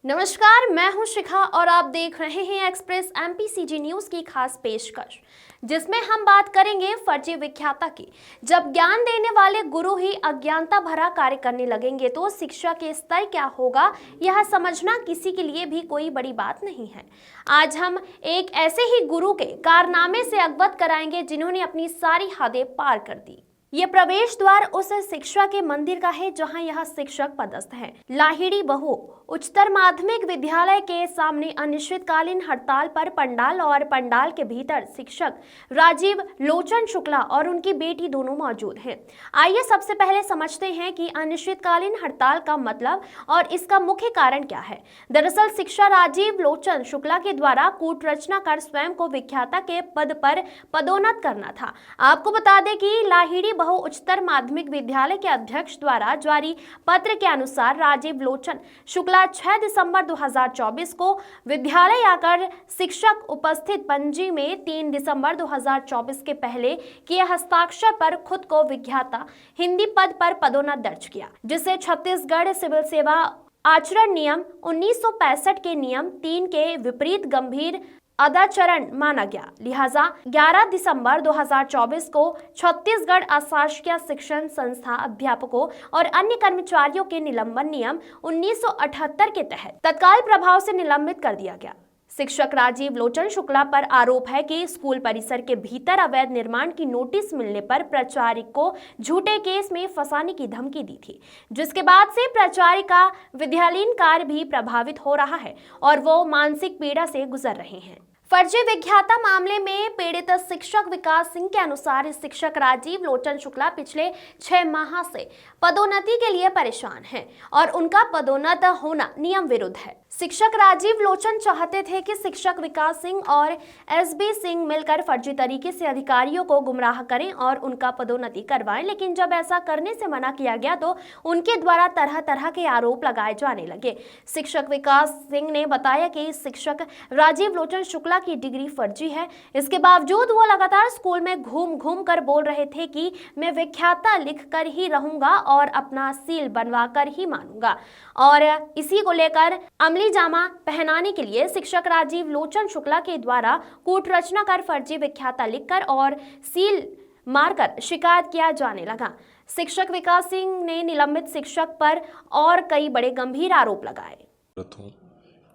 नमस्कार, मैं हूं शिखा और आप देख रहे हैं एक्सप्रेस एमपीसीजी न्यूज की खास पेशकश, जिसमें हम बात करेंगे फर्जी व्याख्याता की। जब ज्ञान देने वाले गुरु ही अज्ञानता भरा कार्य करने लगेंगे तो शिक्षा के स्तर क्या होगा, यह समझना किसी के लिए भी कोई बड़ी बात नहीं है। आज हम एक ऐसे ही गुरु के कारनामे से अवगत कराएंगे जिन्होंने अपनी सारी हदें पार कर दी। ये प्रवेश द्वार उस शिक्षा के मंदिर का है जहां यह शिक्षक पदस्थ है। लाहिड़ी बहू उच्चतर माध्यमिक विद्यालय के सामने अनिश्चितकालीन हड़ताल पर पंडाल और पंडाल के भीतर शिक्षक राजीव लोचन शुक्ला और उनकी बेटी दोनों मौजूद हैं। आइए सबसे पहले समझते हैं कि अनिश्चितकालीन हड़ताल का मतलब और इसका मुख्य कारण क्या है। दरअसल शिक्षा राजीव लोचन शुक्ला के द्वारा कूट रचना कर स्वयं को विख्याता के पद पर पदोन्नत करना था। आपको बता दें कि लाहिड़ी बहु उच्चतर माध्यमिक विद्यालय के अध्यक्ष द्वारा जारी पत्र के अनुसार राजीव लोचन शुक्ला 6 दिसंबर 2024 को विद्यालय आकर शिक्षक उपस्थित पंजी में 3 दिसंबर 2024 के पहले किए हस्ताक्षर पर खुद को विख्याता हिंदी पद पर पदोन्नत दर्ज किया, जिसे छत्तीसगढ़ सिविल सेवा आचरण नियम 1965 के नियम 3 के विपरीत गंभीर अदाचरण माना गया। लिहाजा 11 दिसंबर 2024 को छत्तीसगढ़ अशासकीय शिक्षण संस्था अध्यापकों और अन्य कर्मचारियों के निलंबन नियम 1978 के तहत तत्काल प्रभाव से निलंबित कर दिया गया। शिक्षक राजीव लोचन शुक्ला पर आरोप है कि स्कूल परिसर के भीतर अवैध निर्माण की नोटिस मिलने पर प्राचार्य को झूठे केस में फंसाने की धमकी दी थी, जिसके बाद से प्राचार्य का विद्यालयीन कार्य भी प्रभावित हो रहा है और वो मानसिक पीड़ा से गुजर रहे हैं। फर्जी विख्याता मामले में पीड़ित शिक्षक विकास सिंह के अनुसार शिक्षक राजीव लोचन शुक्ला पिछले 6 माह से पदोन्नति के लिए परेशान हैं और उनका पदोन्नत होना नियम विरुद्ध है। शिक्षक राजीव लोचन चाहते थे कि शिक्षक विकास सिंह और एसबी सिंह मिलकर फर्जी तरीके से अधिकारियों को गुमराह करें और उनका पदोन्नति करवाएं, लेकिन जब ऐसा करने से मना किया गया तो उनके द्वारा तरह तरह के आरोप लगाए जाने लगे। शिक्षक विकास सिंह ने बताया कि शिक्षक राजीव लोचन शुक्ला की डिग्री फर्जी है। इसके बावजूद वो लगातार स्कूल में घूम घूम कर बोल रहे थे कि मैं विख्याता लिख कर ही रहूंगा और अपना सील बनवा कर ही मानूंगा, और इसी को लेकर अमली जामा पहनाने के लिए शिक्षक राजीव लोचन शुक्ला के द्वारा कूट रचना कर फर्जी विख्याता लिखकर और सील मारकर शिकायत किया जाने लगा। शिक्षक विकास सिंह ने निलंबित शिक्षक पर और कई बड़े गंभीर आरोप लगाए।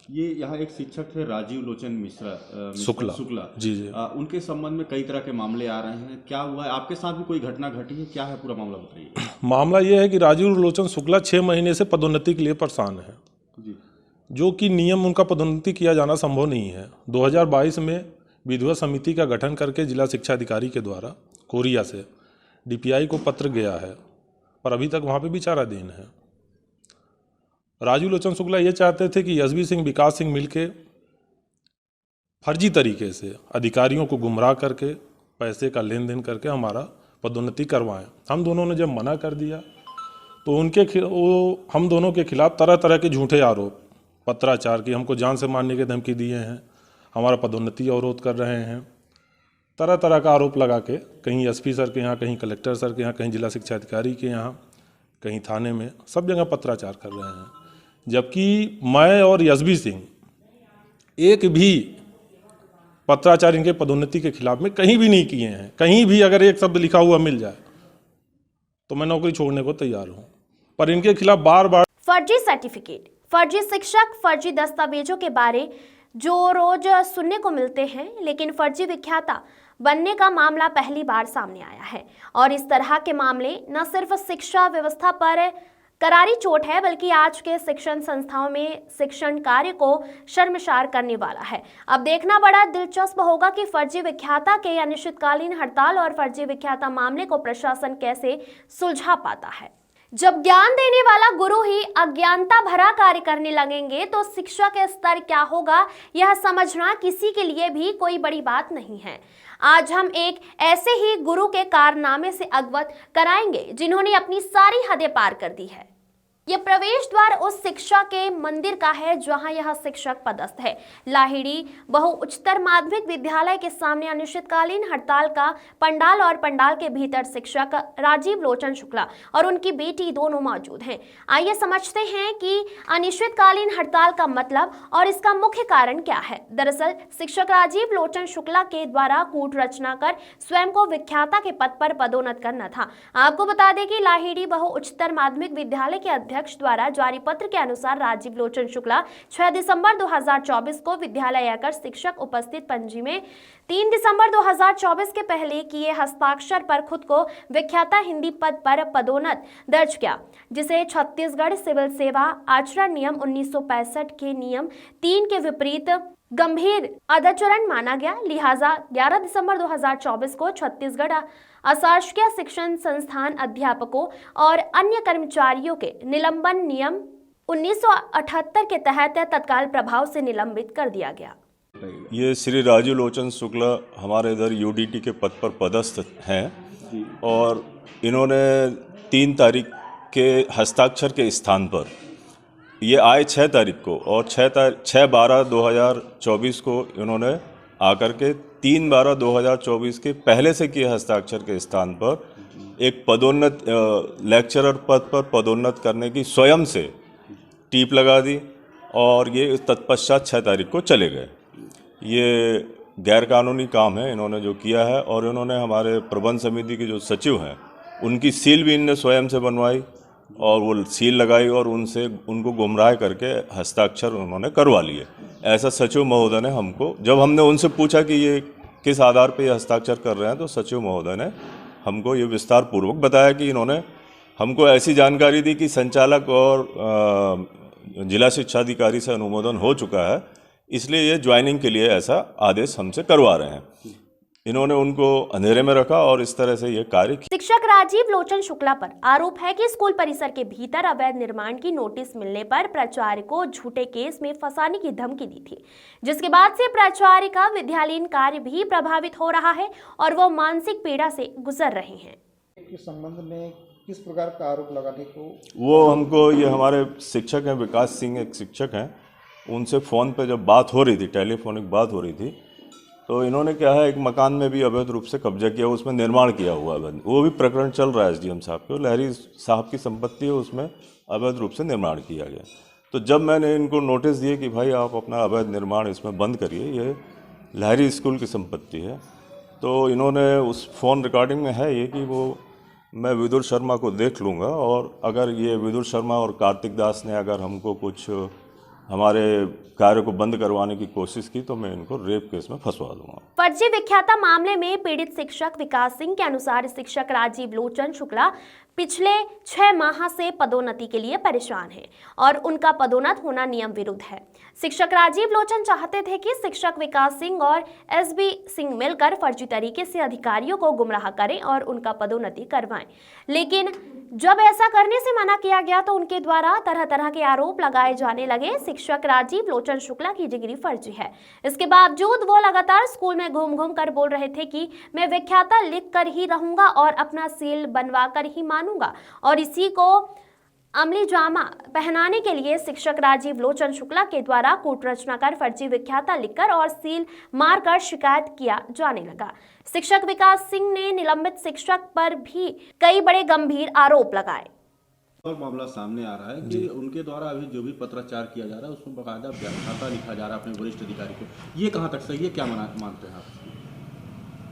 ये यहाँ एक शिक्षक है राजीव लोचन मिश्रा शुक्ला जी। उनके संबंध में कई तरह के मामले आ रहे हैं। क्या हुआ है, आपके साथ भी कोई घटना घटी है? क्या है पूरा मामला, बताइए। मामला ये है कि राजीव लोचन शुक्ला 6 महीने से पदोन्नति के लिए परेशान है जी, जो कि नियम उनका पदोन्नति किया जाना संभव नहीं है। 2022 में विधिवत समिति का गठन करके जिला शिक्षा अधिकारी के द्वारा कोरिया से डीपीआई को पत्र गया है, पर अभी तक वहाँ पे विचाराधीन है। राजीव लोचन शुक्ला ये चाहते थे कि एसबी सिंह विकास सिंह मिलके फर्जी तरीके से अधिकारियों को गुमराह करके पैसे का लेन देन करके हमारा पदोन्नति करवाएं। हम दोनों ने जब मना कर दिया तो हम दोनों के खिलाफ तरह तरह के झूठे आरोप, पत्राचार की, हमको जान से मारने की धमकी दिए हैं, हमारा पदोन्नति अवरोध कर रहे हैं, तरह तरह का आरोप लगा के कहीं एसपी सर के यहाँ, कहीं कलेक्टर सर के यहाँ, कहीं जिला शिक्षा अधिकारी के यहाँ, कहीं थाने में, सब जगह पत्राचार कर रहे हैं। जबकि मैं और एसबी सिंह एक भी पत्राचार इनके पदोन्नति के खिलाफ में कहीं भी नहीं किए हैं। कहीं भी अगर एक शब्द लिखा हुआ मिल जाए तो मैं नौकरी छोड़ने को तैयार हूं, पर इनके खिलाफ बार बार फर्जी सर्टिफिकेट, फर्जी शिक्षक, फर्जी दस्तावेजों के बारे जो रोज सुनने को मिलते हैं, लेकिन फर्जी विख्याता बनने का मामला पहली बार सामने आया है। और इस तरह के मामले न सिर्फ शिक्षा व्यवस्था पर करारी चोट है, बल्कि आज के शिक्षण संस्थाओं में शिक्षण कार्य को शर्मसार करने वाला है। अब देखना बड़ा दिलचस्प होगा कि फर्जी विख्याता के अनिश्चितकालीन हड़ताल और फर्जी विख्याता मामले को प्रशासन कैसे सुलझा पाता है। जब ज्ञान देने वाला गुरु ही अज्ञानता भरा कार्य करने लगेंगे तो शिक्षा के स्तर क्या होगा, यह समझना किसी के लिए भी कोई बड़ी बात नहीं है। आज हम एक ऐसे ही गुरु के कारनामे से अवगत कराएंगे जिन्होंने अपनी सारी हदें पार कर दी है। यह प्रवेश द्वार उस शिक्षा के मंदिर का है जहां यह शिक्षक पदस्थ है। लाहिड़ी बहु उच्चतर माध्यमिक विद्यालय के सामने अनिश्चितकालीन हड़ताल का पंडाल और पंडाल के भीतर शिक्षक राजीव लोचन शुक्ला और उनकी बेटी दोनों मौजूद हैं। आइए समझते हैं कि अनिश्चितकालीन हड़ताल का मतलब और इसका मुख्य कारण क्या है। दरअसल शिक्षक राजीव लोचन शुक्ला के द्वारा कूट रचना कर स्वयं को विख्याता के पद पर पदोन्नत करना था। आपको बता दें कि लाहिड़ी बहु उच्चतर माध्यमिक विद्यालय के अध्यक्ष द्वारा जारी पत्र के अनुसार राजीव लोचन शुक्ला 6 दिसंबर 2024 को विद्यालय आकर शिक्षक उपस्थित पंजी में 3 दिसंबर 2024 के पहले किए हस्ताक्षर पर खुद को विख्याता हिंदी पद पर पदोन्नत दर्ज किया, जिसे छत्तीसगढ़ सिविल सेवा आचरण नियम 1965 के नियम 3 के विपरीत गंभीर अदाचरण माना गया। लिहाजा 11 दिसंबर 2024 को छत्तीसगढ़ अशासकीय शिक्षण संस्थान अध्यापकों और अन्य कर्मचारियों के निलंबन नियम 1978 के तहत तत्काल प्रभाव से निलंबित कर दिया गया। ये श्री राजीव लोचन शुक्ला हमारे इधर यूडीटी के पद पर पदस्थ हैं और इन्होंने 3 तारीख के हस्ताक्षर के स्थान पर ये आए 6 तारीख को और 6/12/2024 को इन्होंने आकर के 3/12/2024 के पहले से किए हस्ताक्षर के स्थान पर एक पदोन्नत लेक्चरर पद पर पदोन्नत करने की स्वयं से टीप लगा दी और ये तत्पश्चात 6 तारीख को चले गए। ये गैरकानूनी काम है इन्होंने जो किया है और इन्होंने हमारे प्रबंध समिति के जो सचिव हैं उनकी सील भी इनने स्वयं से बनवाई और वो सील लगाई और उनको गुमराह करके हस्ताक्षर उन्होंने करवा लिए। ऐसा सचिव महोदय ने हमको, जब हमने उनसे पूछा कि ये किस आधार पे ये हस्ताक्षर कर रहे हैं, तो सचिव महोदय ने हमको ये विस्तार पूर्वक बताया कि इन्होंने हमको ऐसी जानकारी दी कि संचालक और जिला शिक्षा अधिकारी से अनुमोदन हो चुका है, इसलिए ये ज्वाइनिंग के लिए ऐसा आदेश हमसे करवा रहे हैं। इन्होंने उनको अंधेरे में रखा और इस तरह से ये कार्य। शिक्षक राजीव लोचन शुक्ला पर आरोप है कि स्कूल परिसर के भीतर अवैध निर्माण की नोटिस मिलने पर प्राचार्य को झूठे केस में फंसाने की धमकी दी थी, जिसके बाद से प्राचार्य का विद्यालयीन कार्य भी प्रभावित हो रहा है और वो मानसिक पीड़ा से गुजर रहे हैं। इस संबंध में किस प्रकार का आरोप लगाने को वो हमको, ये हमारे शिक्षक हैं विकास सिंह, एक शिक्षक हैं, उनसे फ़ोन पे जब बात हो रही थी, टेलीफोनिक बात हो रही थी, तो इन्होंने क्या है एक मकान में भी अवैध रूप से कब्जा किया, उसमें निर्माण किया हुआ है, वो भी प्रकरण चल रहा है एसडीएम साहब के। लहरी साहब की संपत्ति है, उसमें अवैध रूप से निर्माण किया गया। तो जब मैंने इनको नोटिस दिए कि भाई आप अपना अवैध निर्माण इसमें बंद करिए, ये लहरी स्कूल की संपत्ति है, तो इन्होंने उस फ़ोन रिकॉर्डिंग में है ये कि वो मैं विदुर शर्मा को देख लूँगा और अगर ये विदुर शर्मा और कार्तिक दास ने अगर हमको कुछ हमारे कार्य को बंद करवाने की कोशिश की तो मैं इनको रेप केस में फंसवा दूंगा। फर्जी विख्याता मामले में पीड़ित शिक्षक विकास सिंह के अनुसार शिक्षक राजीव लोचन शुक्ला पिछले 6 माह से पदोन्नति के लिए परेशान हैं और उनका पदोन्नत होना नियम विरुद्ध है। शिक्षक राजीव लोचन चाहते थे कि शिक्षक विकास सिंह और एसबी सिंह मिलकर फर्जी तरीके से अधिकारियों को गुमराह करें और उनका पदोन्नति करवाएं, लेकिन जब ऐसा करने से मना किया गया तो उनके द्वारा तरह तरह के आरोप लगाए जाने लगे। शिक्षक राजीव लोचन शुक्ला की डिग्री फर्जी है, इसके बावजूद वो लगातार स्कूल में घूम घूम कर बोल रहे थे कि मैं विख्याता लिख कर ही रहूंगा और अपना सील बनवा कर ही मानूंगा, और इसी को अमली जामा पहनाने के लिए शिक्षक राजीव लोचन शुक्ला के द्वारा कूट रचना कर फर्जी विख्याता लिखकर और सील मारकर शिकायत किया जाने लगा। शिक्षक विकास सिंह ने निलंबित शिक्षक पर भी कई बड़े गंभीर आरोप लगाए। और मामला सामने आ रहा है कि उनके द्वारा अभी जो भी पत्राचार किया जा रहा है उसमें बकायदा व्याख्याता लिखा जा रहा है अपने वरिष्ठ अधिकारी को, ये कहाँ तक सही है, क्या मानते हैं आप?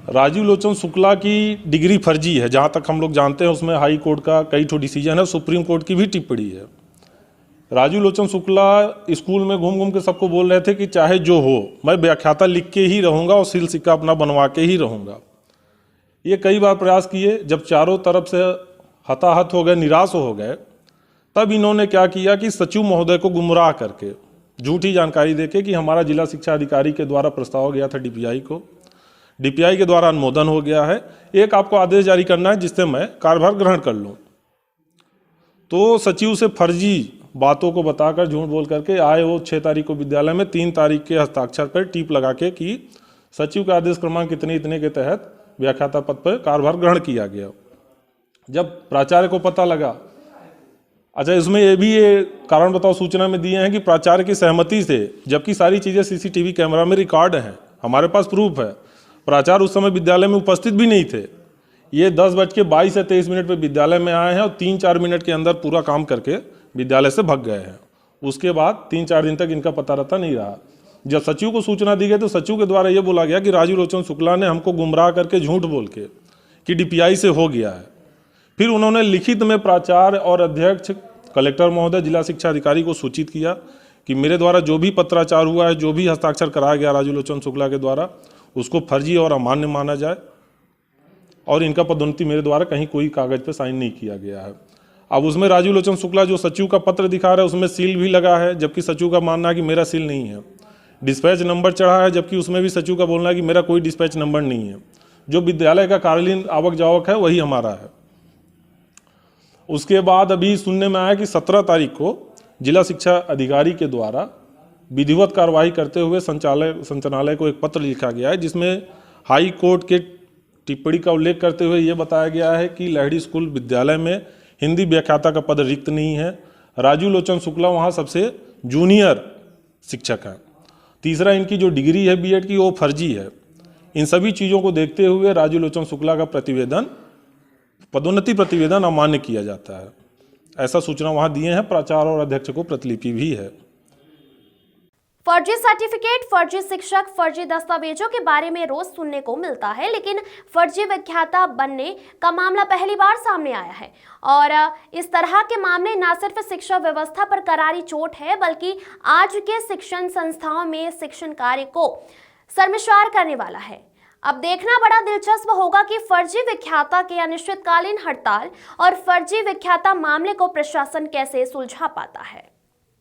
राजीव लोचन शुक्ला की डिग्री फर्जी है, जहाँ तक हम लोग जानते हैं। उसमें हाई कोर्ट का कई ठो डिसीजन है, सुप्रीम कोर्ट की भी टिप्पणी है। राजीव लोचन शुक्ला स्कूल में घूम घूम के सबको बोल रहे थे कि चाहे जो हो मैं व्याख्याता लिख के ही रहूँगा और सील सिक्का अपना बनवा के ही रहूँगा। ये कई बार प्रयास किए, जब चारों तरफ से हताहत हो गए, निराश हो गए, तब इन्होंने क्या किया कि सचिव महोदय को गुमराह करके झूठी जानकारी देके कि हमारा जिला शिक्षा अधिकारी के द्वारा प्रस्ताव गया था डीपीआई को, डीपीआई के द्वारा अनुमोदन हो गया है, एक आपको आदेश जारी करना है जिससे मैं कार्यभार ग्रहण कर लूँ। तो सचिव से फर्जी बातों को बताकर झूठ बोल करके आए वो 6 तारीख को विद्यालय में, 3 तारीख के हस्ताक्षर पर टीप लगा के कि सचिव के आदेश क्रमांक इतने के तहत व्याख्याता पद पर कार्यभार ग्रहण किया गया। जब प्राचार्य को पता लगा अच्छा, इसमें ये कारण बताओ सूचना में दिए हैं कि प्राचार्य की सहमति से, जबकि सारी चीज़ें सीसीटीवी कैमरा में रिकॉर्ड हैं, हमारे पास प्रूफ है। प्राचार्य उस समय विद्यालय में उपस्थित भी नहीं थे। ये 10:22 से 23 मिनट पर विद्यालय में आए हैं और 3-4 मिनट के अंदर पूरा काम करके विद्यालय से भाग गए हैं। उसके बाद 3-4 दिन तक इनका पता रहता नहीं रहा। जब सचिव को सूचना दी गई तो सचिव के द्वारा ये बोला गया कि राजू लोचन शुक्ला ने हमको गुमराह करके झूठ बोल के कि डीपीआई से हो गया है। फिर उन्होंने लिखित में प्राचार्य और अध्यक्ष, कलेक्टर महोदय, जिला शिक्षा अधिकारी को सूचित किया कि मेरे द्वारा जो भी पत्राचार हुआ है, जो भी हस्ताक्षर कराया गया राजू लोचन शुक्ला के द्वारा, उसको फर्जी और अमान्य माना जाए और इनका पदोन्नति मेरे द्वारा कहीं कोई कागज पे साइन नहीं किया गया है। अब उसमें राजू लोचन शुक्ला जो सचिव का पत्र दिखा रहा है उसमें सील भी लगा है, जबकि सचिव का मानना है कि मेरा सील नहीं है। डिस्पैच नंबर चढ़ा है, जबकि उसमें भी सचिव का बोलना है कि मेरा कोई डिस्पैच नंबर नहीं है। जो विद्यालय का कार्यालयीन आवक जावक है वही हमारा है। उसके बाद अभी सुनने में आया कि 17 तारीख को जिला शिक्षा अधिकारी के द्वारा विधिवत कार्रवाई करते हुए संचालनालय को एक पत्र लिखा गया है, जिसमें हाई कोर्ट के टिप्पणी का उल्लेख करते हुए ये बताया गया है कि लहड़ी स्कूल विद्यालय में हिंदी व्याख्याता का पद रिक्त नहीं है। राजू लोचन शुक्ला वहाँ सबसे जूनियर शिक्षक हैं। तीसरा, इनकी जो डिग्री है बीएड की वो फर्जी है। इन सभी चीज़ों को देखते हुए राजू लोचन शुक्ला का पदोन्नति प्रतिवेदन अमान्य किया जाता है। ऐसा सूचना वहाँ दिए हैं। प्राचार्य और अध्यक्ष को प्रतिलिपि भी है। फर्जी सर्टिफिकेट, फर्जी शिक्षक, फर्जी दस्तावेजों के बारे में रोज सुनने को मिलता है, लेकिन फर्जी व्याख्याता बनने का मामला पहली बार सामने आया है। और इस तरह के मामले न सिर्फ शिक्षा व्यवस्था पर करारी चोट है, बल्कि आज के शिक्षण संस्थाओं में शिक्षण कार्य को शर्मसार करने वाला है। अब देखना बड़ा दिलचस्प होगा कि फर्जी व्याख्याता के अनिश्चितकालीन हड़ताल और फर्जी व्याख्याता मामले को प्रशासन कैसे सुलझा पाता है।